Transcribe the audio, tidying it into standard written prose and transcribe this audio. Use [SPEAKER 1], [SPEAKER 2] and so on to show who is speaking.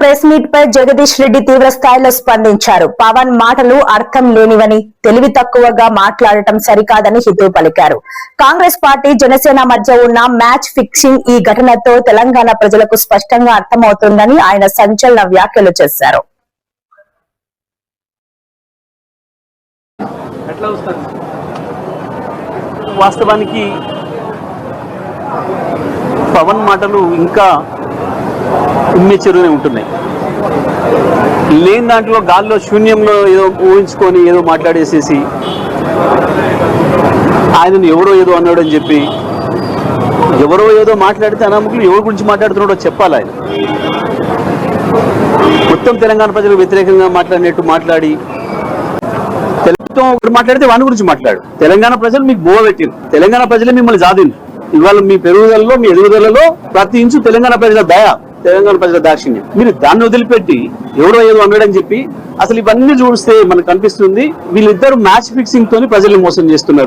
[SPEAKER 1] Press meet పై జగదీష్ రెడ్డి తీవ్ర స్థాయిలో స్పందించారు. పవన్ మాటలు అర్థం లేనివని, తెలివి తక్కువగా మాట్లాడటం సరికాదని హితవు పలికారు. కాంగ్రెస్ పార్టీ జనసేన మధ్య ఉన్న మ్యాచ్ ఫిక్సింగ్ ఈ ఘటనతో తెలంగాణ ప్రజలకు స్పష్టంగా అర్థమవుతుందని ఆయన సంచలన వ్యాఖ్యలు చేశారు.
[SPEAKER 2] వాస్తవానికి పవన్ మాటలు ఇంకా ఇమ్మెచ్యూర్గానే ఉంటున్నాయి. లేని దాంట్లో గాల్లో శూన్యంలో ఏదో ఊహించుకొని ఏదో మాట్లాడేసేసి ఆయనను ఎవరో ఏదో అన్నాడని చెప్పి, ఎవరో ఏదో మాట్లాడితే అనామకులు ఎవరి గురించి మాట్లాడుతున్నాడో చెప్పాలి. ఆయన మొత్తం తెలంగాణ ప్రజలకు వ్యతిరేకంగా మాట్లాడినట్టు మాట్లాడి, తెలుగుతో ఒకటి మాట్లాడితే వాని గురించి మాట్లాడు. తెలంగాణ ప్రజలు మీకు బోవ పెట్టింది, తెలంగాణ ప్రజలే మిమ్మల్ని జాదింది. ఇవాళ మీ పెరుగుదలలో, మీ ఎదుగుదలలో ప్రతి ఇంచు తెలంగాణ ప్రజల దయ, తెలంగాణ ప్రజల దాక్షిణ్యం. మీరు దాన్ని వదిలిపెట్టి ఎవరో ఏదో అన్నాడని చెప్పి, అసలు ఇవన్నీ చూస్తే మనకు కనిపిస్తుంది వీళ్ళిద్దరు మ్యాచ్ ఫిక్సింగ్ తోని ప్రజల్ని మోసం చేస్తున్నారు.